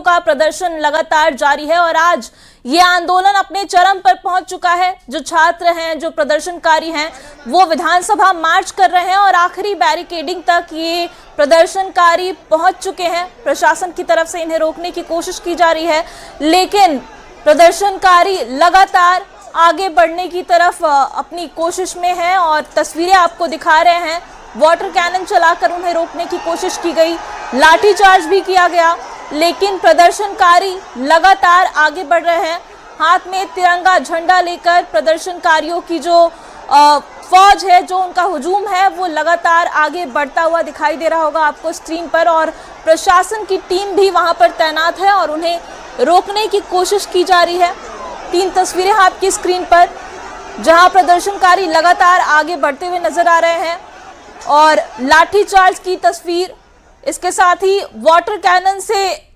का प्रदर्शन लगातार जारी है और आज ये आंदोलन अपने चरम पर पहुंच चुका है। जो छात्र हैं, जो प्रदर्शनकारी हैं, वो विधानसभा मार्च कर रहे हैं और आखिरी बैरिकेडिंग तक ये प्रदर्शनकारी पहुंच चुके हैं। प्रशासन की तरफ से इन्हें रोकने की कोशिश की जा रही है, लेकिन प्रदर्शनकारी लगातार आगे बढ़ने की तरफ अपनी कोशिश में है और तस्वीरें आपको दिखा रहे हैं। वाटर कैनन चलाकर उन्हें रोकने की कोशिश की गई, लाठीचार्ज भी किया गया, लेकिन प्रदर्शनकारी लगातार आगे बढ़ रहे हैं। हाथ में तिरंगा झंडा लेकर प्रदर्शनकारियों की जो फौज है, जो उनका हुजूम है, वो लगातार आगे बढ़ता हुआ दिखाई दे रहा होगा आपको स्क्रीन पर। और प्रशासन की टीम भी वहां पर तैनात है और उन्हें रोकने की कोशिश की जा रही है। 3 तस्वीरें आपकी स्क्रीन पर, जहां प्रदर्शनकारी लगातार आगे बढ़ते हुए नजर आ रहे हैं और लाठीचार्ज की तस्वीर, इसके साथ ही वाटर कैनन से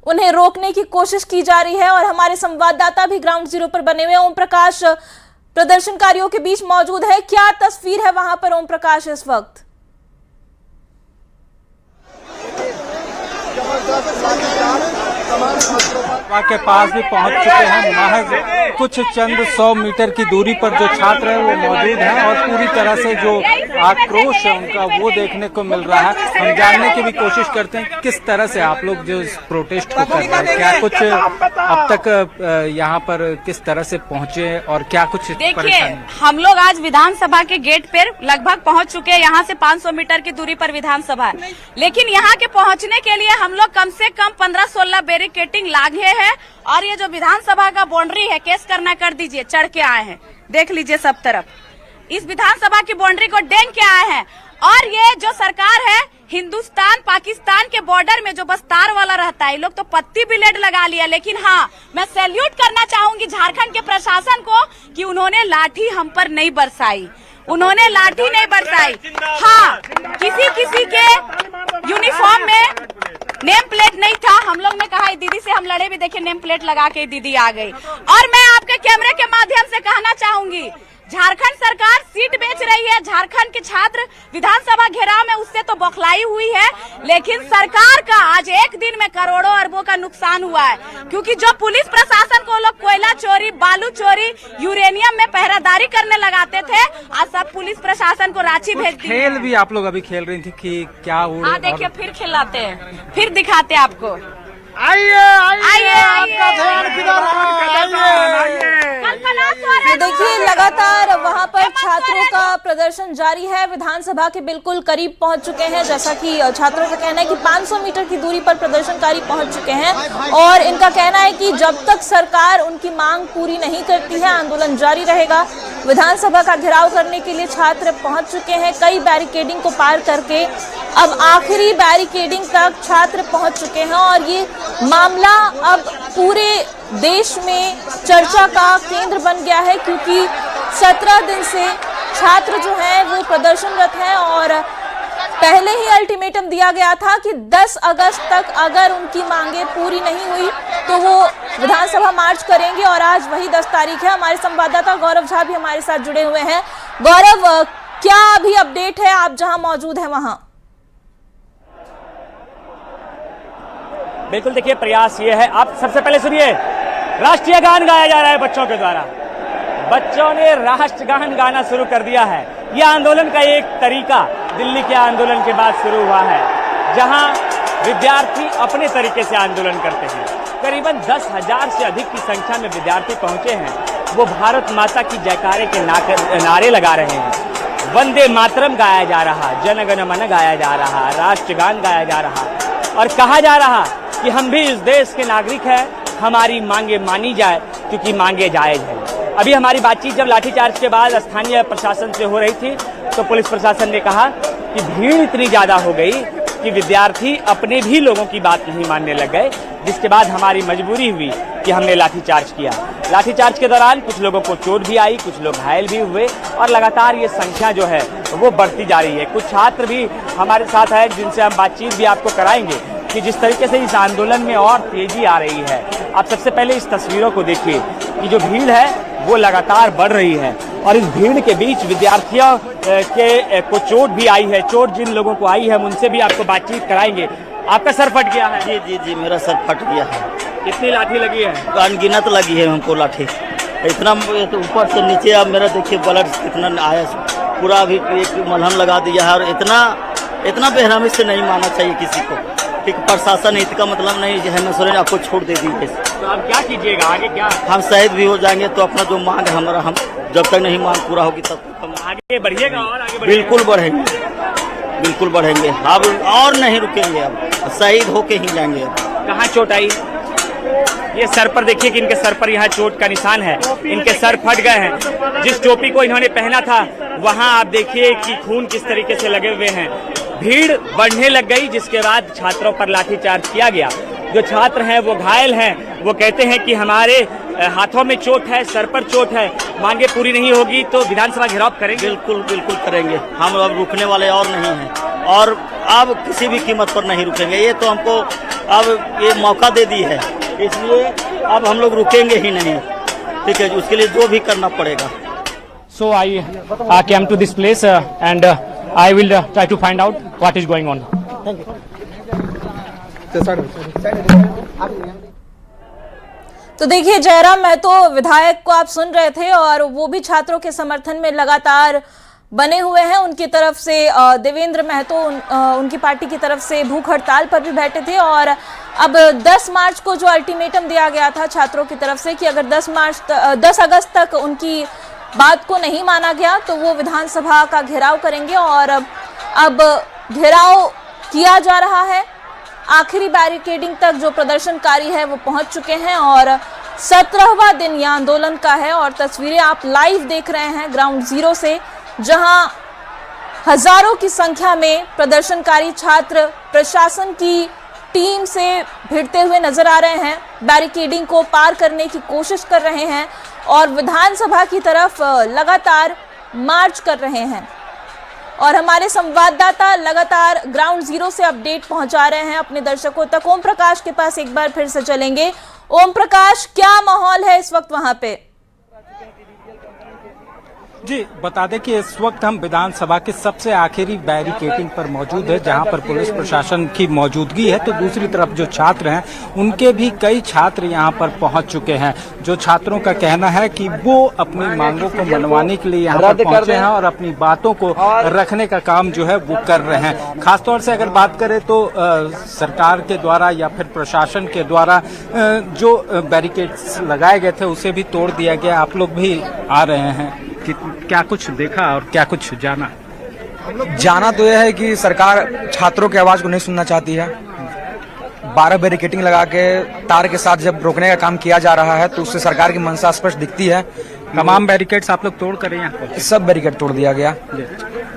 उन्हें रोकने की कोशिश की जा रही है। और हमारे संवाददाता भी ग्राउंड जीरो पर बने हुए ओम प्रकाश प्रदर्शनकारियों के बीच मौजूद है। क्या तस्वीर है वहां पर ओम प्रकाश इस वक्त? के पास भी पहुंच चुके हैं। महज कुछ चंद 100 मीटर की दूरी पर जो छात्र हैं वो मौजूद हैं और पूरी तरह से जो आक्रोश है उनका वो देखने को मिल रहा है। हम जानने की भी कोशिश करते हैं किस तरह से आप लोग जो इस प्रोटेस्ट को कर रहे हैं, क्या कुछ अब तक यहाँ पर किस तरह से पहुंचे और क्या कुछ देखिए, हम लोग आज विधानसभा के गेट पर लगभग पहुंच चुके हैं। यहाँ से 500 मीटर की दूरी पर विधानसभा है, लेकिन यहाँ के पहुँचने के लिए हम लोग कम से कम 15-16 बैरिकेडिंग लागे है। और ये जो विधानसभा का बाउंड्री है, केस करना कर दीजिए, चढ़ के आए हैं, देख लीजिए सब तरफ। इस विधानसभा की बाउंड्री को डेंग के आए हैं। और ये जो सरकार है, हिंदुस्तान पाकिस्तान के बॉर्डर में जो बस तार वाला रहता है, लोग तो पत्ती ब्लेड लगा लिया। लेकिन हाँ, मैं सैल्यूट करना चाहूंगी झारखंड के प्रशासन को कि उन्होंने लाठी हम पर नहीं बरसाई, उन्होंने लाठी नहीं बरसाई। हाँ, किसी के यूनिफॉर्म में नेम प्लेट नहीं था। हम लोग ने कहा दीदी से हम लड़े भी, देखिए नेम प्लेट लगा के दीदी आ गई। और मैं आपके कैमरे के माध्यम से कहना चाहूंगी, झारखंड सरकार सीट बेच रही है। झारखंड के छात्र विधानसभा घेराव में उससे तो बौखलाई हुई है, लेकिन सरकार का आज एक दिन में करोड़ों अरबों का नुकसान हुआ है। क्योंकि जो पुलिस प्रशासन को लोग कोयला चोरी, बालू चोरी, यूरेनियम में पहरादारी करने लगाते थे, आज सब पुलिस प्रशासन को रांची भेज दिया। खेल भी आप लोग अभी खेल रही थी कि क्या हुआ? हाँ, देखिए फिर खिलाते हैं, फिर दिखाते आपको। आइए आपका ध्यान किधर है? देखिए, लगातार वहां पर छात्रों का प्रदर्शन जारी है। विधानसभा के बिल्कुल करीब पहुंच चुके हैं। जैसा कि छात्रों का कहना है कि 500 मीटर की दूरी पर प्रदर्शनकारी पहुंच चुके हैं और इनका कहना है कि जब तक सरकार उनकी मांग पूरी नहीं करती है, आंदोलन जारी रहेगा। विधानसभा का घेराव करने के लिए छात्र पहुंच चुके हैं, कई बैरिकेडिंग को पार करके अब आखिरी बैरिकेडिंग तक छात्र पहुंच चुके हैं। और ये मामला अब पूरे देश में चर्चा का केंद्र बन गया है, क्योंकि 17 दिन से छात्र जो हैं वो प्रदर्शनरत हैं और पहले ही अल्टीमेटम दिया गया था कि 10 अगस्त तक अगर उनकी मांगे पूरी नहीं हुई तो वो विधानसभा मार्च करेंगे। और आज वही 10 तारीख है। हमारे संवाददाता गौरव झा भी हमारे साथ जुड़े हुए हैं। गौरव, क्या अभी अपडेट है, आप जहां मौजूद हैं वहां? बिल्कुल, देखिए प्रयास ये है, आप सबसे पहले सुनिए, राष्ट्रीय गान गाया जा रहा है बच्चों के द्वारा। बच्चों ने राष्ट्रगान गाना शुरू कर दिया है। यह आंदोलन का एक तरीका दिल्ली के आंदोलन के बाद शुरू हुआ है, जहां विद्यार्थी अपने तरीके से आंदोलन करते हैं। करीबन 10,000 से अधिक की संख्या में विद्यार्थी पहुंचे हैं। वो भारत माता की जयकारे के नारे लगा रहे हैं। वंदे मातरम गाया जा रहा, जन गण मन गाया जा रहा, राष्ट्रगान गाया जा रहा और कहा जा रहा कि हम भी इस देश के नागरिक हैं, हमारी मांगे मानी जाए क्योंकि मांगे जायज है। अभी हमारी बातचीत जब लाठीचार्ज के बाद स्थानीय प्रशासन से हो रही थी तो पुलिस प्रशासन ने कहा कि भीड़ इतनी ज्यादा हो गई कि विद्यार्थी अपने भी लोगों की बात नहीं मानने लग गए, जिसके बाद हमारी मजबूरी हुई कि हमने लाठीचार्ज किया। लाठीचार्ज के दौरान कुछ लोगों को चोट भी आई, कुछ लोग घायल भी हुए और लगातार ये संख्या जो है वो बढ़ती जा रही है। कुछ छात्र भी हमारे साथ हैं जिनसे हम बातचीत भी आपको कराएंगे कि जिस तरीके से इस आंदोलन में और तेजी आ रही है। आप सबसे पहले इस तस्वीरों को देखिए कि जो भीड़ है वो लगातार बढ़ रही है और इस भीड़ के बीच विद्यार्थियों को चोट भी आई है। चोट जिन लोगों को आई है उनसे भी आपको बातचीत कराएंगे। आपका सर फट गया है? जी जी जी, मेरा सर फट गया है। कितनी लाठी लगी है? अनगिनत लगी है हमको लाठी, इतना तो ऊपर से नीचे। अब मेरा देखिए ब्लड कितना आया, पूरा अभी एक मलहम लगा दिया है। और इतना बेहरामी से नहीं मानना चाहिए किसी को, ठीक। प्रशासन इसका मतलब नहीं है नसरुद्दीन आपको छोड़ दे दी है। तो आप क्या कीजिएगा आगे? क्या हम शहीद भी हो जाएंगे तो अपना जो मांग है हमारा, हम जब तक नहीं मांग पूरा होगी तब तक हम आगे बढ़िएगा और आगे बढ़िएगा? बिल्कुल बढ़ेंगे, बिल्कुल बढ़ेंगे। अब और नहीं रुकेंगे, अब शहीद होके ही जाएंगे। अब कहाँ चोट आई? ये सर पर देखिए कि इनके सर पर यहाँ चोट का निशान है, इनके सर फट गए हैं। जिस टोपी को इन्होंने पहना था वहाँ आप देखिए कि खून किस तरीके से लगे हुए हैं। भीड़ बढ़ने लग गई, जिसके बाद छात्रों पर लाठीचार्ज किया गया। जो छात्र हैं वो घायल हैं, वो कहते हैं कि हमारे हाथों में चोट है, सर पर चोट है, मांगे पूरी नहीं होगी तो विधानसभा घेराव करेंगे। बिल्कुल बिल्कुल करेंगे, हम अब रुकने वाले और नहीं हैं, और अब किसी भी कीमत पर नहीं रुकेंगे। ये तो हमको अब ये मौका दे दी है, इसलिए अब हम लोग रुकेंगे ही नहीं, ठीक है। उसके लिए जो भी करना पड़ेगा। So I came to this place and I will try to find out what is going on. तो देखिए, जयराम महतो विधायक को आप सुन रहे थे और वो भी छात्रों के समर्थन में लगातार बने हुए हैं। उनकी तरफ से देवेंद्र महतो उनकी पार्टी की तरफ से भूख हड़ताल पर भी बैठे थे। और अब 10 मार्च को जो अल्टीमेटम दिया गया था छात्रों की तरफ से कि अगर 10 अगस्त तक उनकी बात को नहीं माना गया तो वो विधानसभा का घेराव करेंगे। और अब घेराव किया जा रहा है, आखिरी बैरिकेडिंग तक जो प्रदर्शनकारी है वो पहुंच चुके हैं और 17वां दिन यह आंदोलन का है। और तस्वीरें आप लाइव देख रहे हैं ग्राउंड जीरो से, जहां हजारों की संख्या में प्रदर्शनकारी छात्र प्रशासन की टीम से भिड़ते हुए नजर आ रहे हैं, बैरिकेडिंग को पार करने की कोशिश कर रहे हैं और विधानसभा की तरफ लगातार मार्च कर रहे हैं। और हमारे संवाददाता लगातार ग्राउंड जीरो से अपडेट पहुंचा रहे हैं अपने दर्शकों तक। ओम प्रकाश के पास एक बार फिर से चलेंगे। ओम प्रकाश, क्या माहौल है इस वक्त वहां पे? जी बता दें कि इस वक्त हम विधानसभा के सबसे आखिरी बैरिकेडिंग पर मौजूद है, जहां पर पुलिस प्रशासन की मौजूदगी है। तो दूसरी तरफ जो छात्र हैं उनके भी कई छात्र यहां पर पहुंच चुके हैं। जो छात्रों का कहना है कि वो अपनी मांगों को मनवाने के लिए यहां पर पहुंचे हैं और अपनी बातों को रखने का काम जो है वो कर रहे हैं। खासतौर से अगर बात करें तो सरकार के द्वारा या फिर प्रशासन के द्वारा जो बैरिकेड्स लगाए गए थे उसे भी तोड़ दिया गया। आप लोग भी आ रहे हैं कि क्या कुछ देखा और क्या कुछ जाना तो यह है कि सरकार छात्रों की आवाज को नहीं सुनना चाहती है। 12 बैरिकेडिंग लगा के तार के साथ जब रोकने का काम किया जा रहा है तो उससे सरकार की मंशा स्पष्ट दिखती है। तमाम बैरिकेड्स आप लोग तोड़ कर यहाँ पर? सब बैरिकेड तोड़ दिया गया।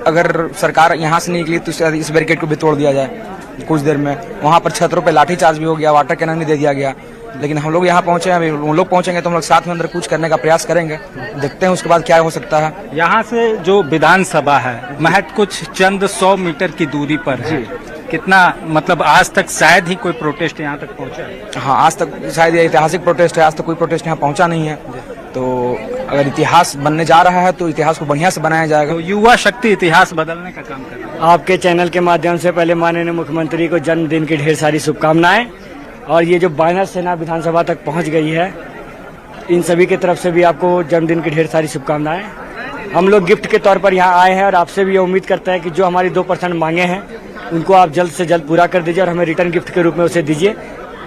अगर सरकार यहाँ से निकली तो इस बैरिकेड को भी तोड़ दिया जाए कुछ देर में। वहाँ पर छात्रों पर लाठीचार्ज भी हो गया, वाटर कैनन भी दे दिया गया। लेकिन हम लोग यहाँ पहुंचे हैं, अभी उन लोग पहुंचेंगे तो हम लोग साथ में अंदर कुछ करने का प्रयास करेंगे, देखते हैं उसके बाद क्या हो सकता है। यहाँ से जो विधानसभा है महज कुछ चंद 100 मीटर की दूरी पर है। कितना मतलब आज तक शायद ही कोई प्रोटेस्ट यहाँ तक पहुँचा? हाँ, आज तक शायद ये ऐतिहासिक प्रोटेस्ट है, आज तक कोई प्रोटेस्ट यहाँ पहुँचा नहीं है। तो अगर इतिहास बनने जा रहा है तो इतिहास को बढ़िया से बनाया जाएगा। तो युवा शक्ति इतिहास बदलने का काम कर रही है। आपके चैनल के माध्यम से पहले माननीय मुख्यमंत्री को जन्मदिन की ढेर सारी शुभकामनाएं। और ये जो बैनर सेना विधानसभा तक पहुंच गई है, इन सभी की तरफ से भी आपको जन्मदिन की ढेर सारी शुभकामनाएं। हम लोग गिफ्ट के तौर पर यहाँ आए हैं और आपसे भी ये उम्मीद करते हैं कि जो हमारी 2% मांगे हैं उनको आप जल्द से जल्द पूरा कर दीजिए और हमें रिटर्न गिफ्ट के रूप में उसे दीजिए,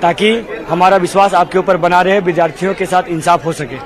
ताकि हमारा विश्वास आपके ऊपर बना रहे, विद्यार्थियों के साथ इंसाफ हो सके।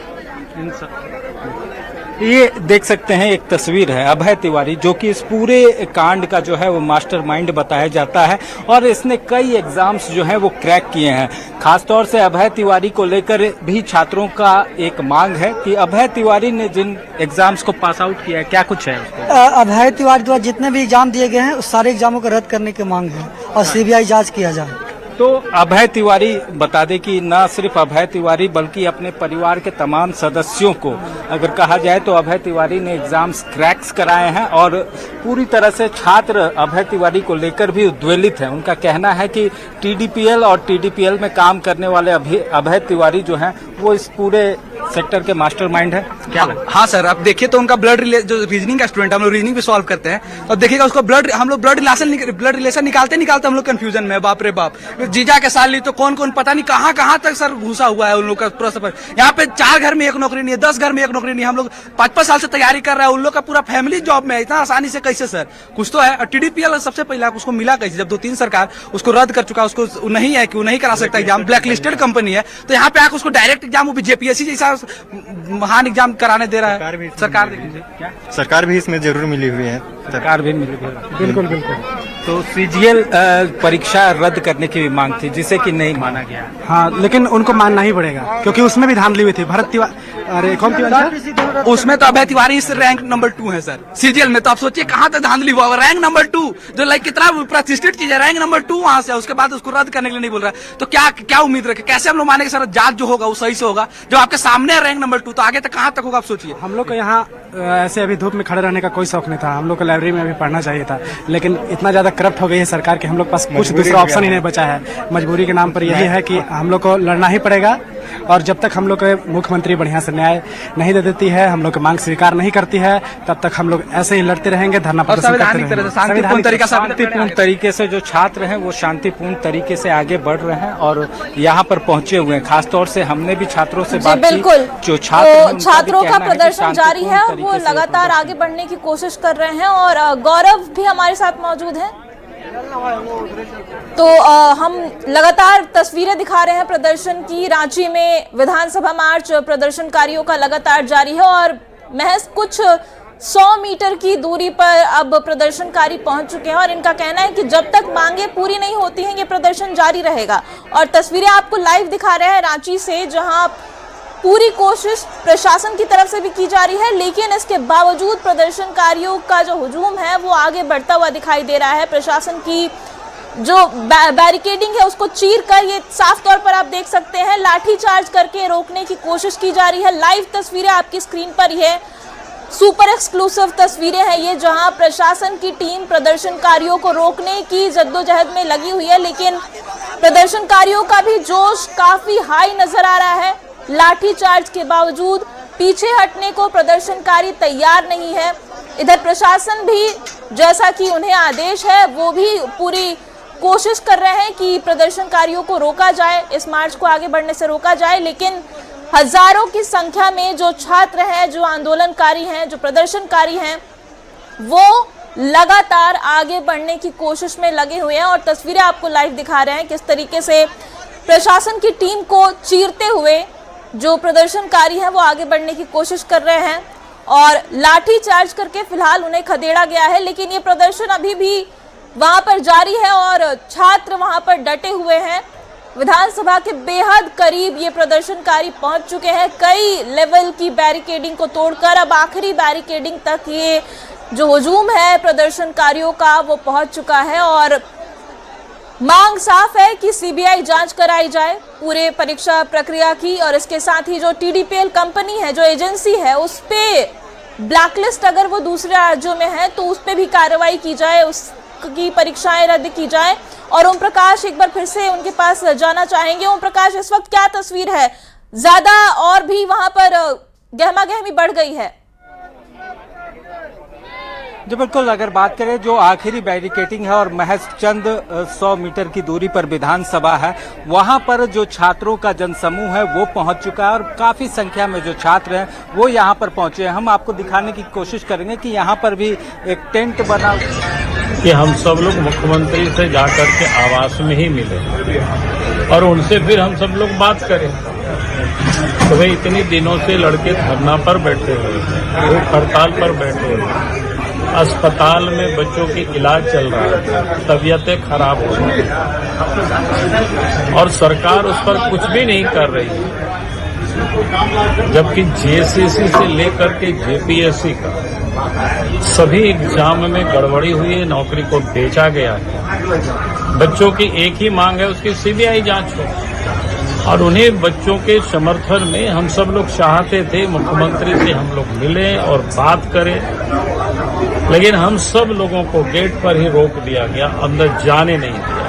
ये देख सकते हैं एक तस्वीर है अभय तिवारी, जो कि इस पूरे कांड का जो है वो मास्टरमाइंड बताया जाता है और इसने कई एग्जाम्स जो है वो क्रैक किए हैं। खासतौर से अभय तिवारी को लेकर भी छात्रों का एक मांग है कि अभय तिवारी ने जिन एग्जाम्स को पास आउट किया है क्या कुछ है उसको? अभय तिवारी द्वारा जितने भी एग्जाम दिए गए हैं उस सारे एग्जामों को रद्द करने की मांग है और सीबीआई जांच किया जाए। तो अभय तिवारी बता दें कि न सिर्फ अभय तिवारी बल्कि अपने परिवार के तमाम सदस्यों को अगर कहा जाए तो अभय तिवारी ने एग्जाम्स क्रैक्स कराए हैं और पूरी तरह से छात्र अभय तिवारी को लेकर भी उद्वेलित हैं। उनका कहना है कि टीडीपीएल और टीडीपीएल में काम करने वाले अभय तिवारी जो हैं वो इस पूरे सेक्टर के मास्टरमाइंड है क्या? हाँ सर, अब देखिए तो उनका ब्लड जो रीजनिंग का स्टूडेंट, हम लोग रीजनिंग भी सॉल्व करते हैं, तो देखिएगा उसको हम लोग ब्लड रिलेशन निकालते हम लोग कंफ्यूजन में, बाप रे बाप। जीजा के साथ ली तो कौन कौन पता नहीं कहाँ तक सर घुसा हुआ है उन लोग का पूरा सफर। यहाँ पे 4 घर में एक नौकरी नहीं है, 10 घर में एक नौकरी नहीं है। हम लोग 5-5 साल से तैयारी कर रहे हैं, उन लोग का पूरा फैमिली जॉब में है। इतना आसानी से कैसे सर? कुछ तो है। TDPL सबसे पहले उसको मिला कैसे, जब 2-3 सरकार उसको रद्द कर चुका, उसको नहीं है कि वो नहीं करा सकता एग्जाम, ब्लैक लिस्टेड कंपनी है, तो यहाँ पे आकर उसको डायरेक्ट एग्जाम, वो भी JPSC जैसा महान एग्जाम कराने दे रहा है सरकार। सरकार भी इसमें जरूर मिली हुई है, सरकार भी मिली हुई है। बिल्कुल बिल्कुल। तो CGL परीक्षा रद्द करने की भी मांग थी, जिसे कि नहीं माना गया। हाँ, लेकिन उनको मानना ही पड़ेगा क्योंकि उसमें भी धांधली हुई थी। भरत तिवारी, अरे कौन तिवारी? उसमें तो अभय तिवारी रैंक नंबर 2 है सर। CGL में तो आप सोचिए कहाँ तक धांधली हुआ। रैंक नंबर 2 जो लाइक कितना प्रतिष्ठित चीज है, रैंक नंबर 2 वहां से, उसके बाद उसको रद्द करने के लिए नहीं बोल रहा है। तो क्या उम्मीद रखे? कैसे हम लोग माने कि सर जांच जो होगा वो सही से होगा? जो आपके सामने रैंक नंबर 2, तो आगे तक कहाँ तक होगा आप सोचिए। हम लोग को यहाँ ऐसे अभी धूप में खड़े रहने का कोई शौक नहीं था। हम लोग को लाइब्रेरी में अभी पढ़ना चाहिए था, लेकिन इतना ज्यादा करप्ट हो गई है सरकार कि हम लोग पास कुछ दूसरा ऑप्शन ही नहीं बचा है। मजबूरी के नाम पर यही है कि हम लोग को लड़ना ही पड़ेगा, और जब तक हम लोग के मुख्यमंत्री बढ़िया से न्याय नहीं दे देती है, हम लोग की मांग स्वीकार नहीं करती है, तब तक हम लोग ऐसे ही लड़ते रहेंगे, धरना प्रदर्शन करते रहेंगे। शांतिपूर्ण तरीके से जो छात्र हैं वो शांतिपूर्ण तरीके से आगे बढ़ रहे हैं और यहाँ पर पहुंचे हुए हैं। खासतौर से हमने भी छात्रों से बात की, जो छात्रों का प्रदर्शन जारी है और वो लगातार आगे बढ़ने की कोशिश कर रहे हैं। और गौरव भी हमारे साथ मौजूद है, तो हम लगातार तस्वीरें दिखा रहे हैं प्रदर्शन की। रांची में विधानसभा मार्च प्रदर्शनकारियों का लगातार जारी है और महज कुछ 100 मीटर की दूरी पर अब प्रदर्शनकारी पहुंच चुके हैं और इनका कहना है कि जब तक मांगे पूरी नहीं होती हैं ये प्रदर्शन जारी रहेगा। और तस्वीरें आपको लाइव दिखा रहे हैं रांची से, जहां पूरी कोशिश प्रशासन की तरफ से भी की जा रही है, लेकिन इसके बावजूद प्रदर्शनकारियों का जो हुजूम है वो आगे बढ़ता हुआ दिखाई दे रहा है। प्रशासन की जो बैरिकेडिंग है उसको चीर कर, ये साफ तौर पर आप देख सकते हैं, लाठी चार्ज करके रोकने की कोशिश की जा रही है। लाइव तस्वीरें आपकी स्क्रीन पर ये सुपर एक्सक्लूसिव तस्वीरें हैं ये, जहां प्रशासन की टीम प्रदर्शनकारियों को रोकने की जद्दोजहद में लगी हुई है, लेकिन प्रदर्शनकारियों का भी जोश काफी हाई नजर आ रहा है। लाठीचार्ज के बावजूद पीछे हटने को प्रदर्शनकारी तैयार नहीं है। इधर प्रशासन भी, जैसा कि उन्हें आदेश है, वो भी पूरी कोशिश कर रहे हैं कि प्रदर्शनकारियों को रोका जाए, इस मार्च को आगे बढ़ने से रोका जाए, लेकिन हजारों की संख्या में जो छात्र हैं, जो आंदोलनकारी हैं, जो प्रदर्शनकारी हैं, वो लगातार आगे बढ़ने की कोशिश में लगे हुए हैं। और तस्वीरें आपको लाइव दिखा रहे हैं किस तरीके से प्रशासन की टीम को चीरते हुए जो प्रदर्शनकारी हैं वो आगे बढ़ने की कोशिश कर रहे हैं और लाठी चार्ज करके फिलहाल उन्हें खदेड़ा गया है। लेकिन ये प्रदर्शन अभी भी वहां पर जारी है और छात्र वहां पर डटे हुए हैं। विधानसभा के बेहद करीब ये प्रदर्शनकारी पहुंच चुके हैं, कई लेवल की बैरिकेडिंग को तोड़कर अब आखिरी बैरिकेडिंग तक ये जो हुजूम है प्रदर्शनकारियों का वो पहुंच चुका है। और मांग साफ है कि CBI जांच कराई जाए पूरे परीक्षा प्रक्रिया की, और इसके साथ ही जो TDPL कंपनी है, जो एजेंसी है, उस पे ब्लैकलिस्ट अगर वो दूसरे राज्यों में है तो उस पे भी कार्रवाई की जाए, उसकी परीक्षाएं रद्द की जाए। और ओम प्रकाश एक बार फिर से उनके पास जाना चाहेंगे। ओम प्रकाश, इस वक्त क्या तस्वीर है? ज्यादा और भी वहां पर गहमा गहमी बढ़ गई है? जी बिल्कुल, अगर बात करें जो आखिरी बैरिकेडिंग है और महज चंद 100 मीटर की दूरी पर विधानसभा है, वहां पर जो छात्रों का जनसमूह है वो पहुंच चुका है और काफी संख्या में जो छात्र हैं वो यहां पर पहुंचे हैं। हम आपको दिखाने की कोशिश करेंगे कि यहां पर भी एक टेंट बना कि हम सब लोग मुख्यमंत्री से जाकर के आवास में ही मिले और उनसे फिर हम सब लोग बात करें। तो भाई इतने दिनों से लड़के धरना पर बैठे हुए हैं, भूख हड़ताल पर बैठे हुए हैं, अस्पताल में बच्चों की इलाज चल रहा है, तबीयतें खराब हो रही है और सरकार उस पर कुछ भी नहीं कर रही है। जबकि JCC से लेकर के JPSC का सभी एग्जाम में गड़बड़ी हुई है, नौकरी को बेचा गया है। बच्चों की एक ही मांग है, उसकी CBI जांच हो। और उन्हें बच्चों के समर्थन में हम सब लोग चाहते थे मुख्यमंत्री से हम लोग मिलें और बात करें, लेकिन हम सब लोगों को गेट पर ही रोक दिया गया, अंदर जाने नहीं दिया।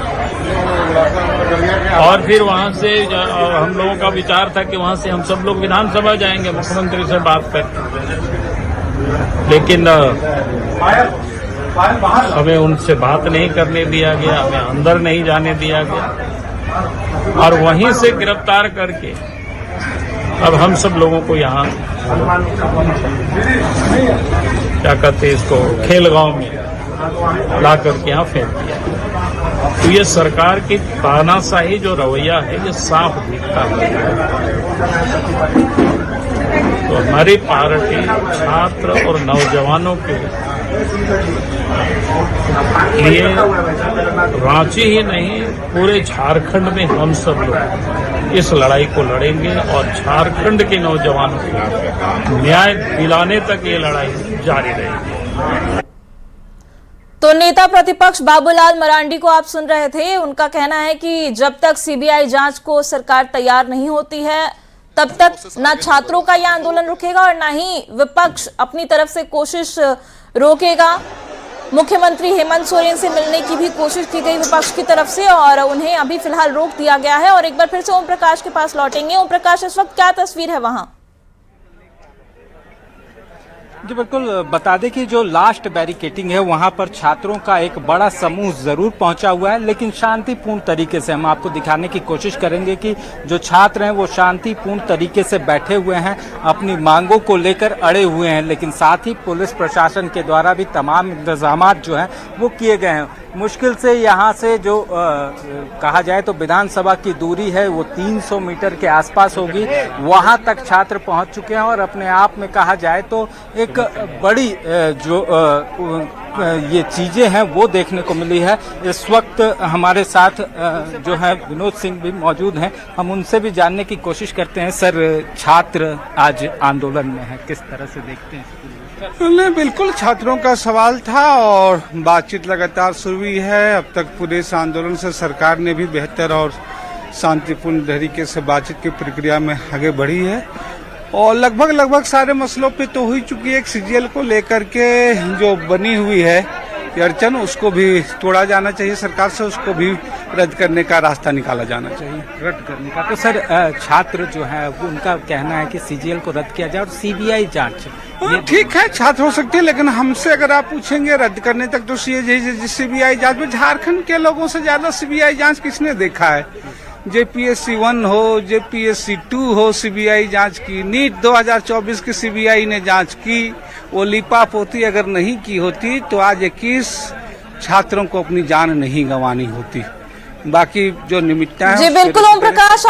और फिर वहां से हम लोगों का विचार था कि वहां से हम सब लोग विधानसभा जाएंगे मुख्यमंत्री से बात करके, लेकिन हमें उनसे बात नहीं करने दिया गया, हमें अंदर नहीं जाने दिया गया और वहीं से गिरफ्तार करके अब हम सब लोगों को यहाँ क्या कहते हैं इसको खेलगांव में ला करके यहाँ फेंक दिया। तो ये सरकार की तानाशाही जो रवैया है ये साफ दिखता है। तो हमारी पार्टी छात्र और नौजवानों के लिए रांची ही नहीं पूरे झारखंड में हम सब लोग इस लड़ाई को लड़ेंगे और झारखंड के नौजवानों को न्याय दिलाने तक ये लड़ाई जारी रहेगी। तो नेता प्रतिपक्ष बाबूलाल मरांडी को आप सुन रहे थे। उनका कहना है कि जब तक सीबीआई जांच को सरकार तैयार नहीं होती है तब तक ना छात्रों का यह आंदोलन रुकेगा और ना ही विपक्ष अपनी तरफ से कोशिश रोकेगा। मुख्यमंत्री हेमंत सोरेन से मिलने की भी कोशिश की गई विपक्ष की तरफ से और उन्हें अभी फिलहाल रोक दिया गया है। और एक बार फिर से ओम प्रकाश के पास लौटेंगे। ओम प्रकाश, इस वक्त क्या तस्वीर है वहां? जी बिल्कुल, बता दें कि जो लास्ट बैरिकेटिंग है वहां पर छात्रों का एक बड़ा समूह जरूर पहुंचा हुआ है, लेकिन शांतिपूर्ण तरीके से हम आपको दिखाने की कोशिश करेंगे कि जो छात्र हैं वो शांतिपूर्ण तरीके से बैठे हुए हैं, अपनी मांगों को लेकर अड़े हुए हैं, लेकिन साथ ही पुलिस प्रशासन के द्वारा भी तमाम इंतजामात जो हैं वो किए गए हैं। मुश्किल से यहाँ से जो कहा जाए तो विधानसभा की दूरी है वो 300 मीटर के आसपास होगी, वहाँ तक छात्र पहुँच चुके हैं और अपने आप में कहा जाए तो एक बड़ी जो ये चीजें हैं वो देखने को मिली है। इस वक्त हमारे साथ जो है विनोद सिंह भी मौजूद हैं, हम उनसे भी जानने की कोशिश करते हैं। सर, छात्र आज आंदोलन में है, किस तरह से देखते हैं? नहीं, बिल्कुल छात्रों का सवाल था और बातचीत लगातार शुरू हुई है। अब तक पूरे इस आंदोलन से सरकार ने भी बेहतर और शांतिपूर्ण तरीके से बातचीत की प्रक्रिया में आगे बढ़ी है और लगभग सारे मसलों पे तो हो चुकी है। एक सीजीएल को लेकर के जो बनी हुई है अड़चन, उसको भी तोड़ा जाना चाहिए सरकार से, उसको भी रद्द करने का रास्ता निकाला जाना चाहिए। रद्द करने का तो सर छात्र जो है वो उनका कहना है कि सीजीएल को रद्द किया जाए और सीबीआई जांच। ये ठीक है, छात्र हो सकती है, लेकिन हमसे अगर आप पूछेंगे रद्द करने तक तो सीबीआई जांच में झारखंड के लोगों से ज्यादा सीबीआई जांच किसने देखा है? जेपीएससी 1 हो, जेपीएससी 2 हो, सीबीआई जांच की। नीट 2024 की सीबीआई ने जांच की। वो लीपापोती अगर नहीं की होती तो आज 21 छात्रों को अपनी जान नहीं गंवानी होती। बाकी जो निमित्ता है जी बिल्कुल ओम प्रकाश।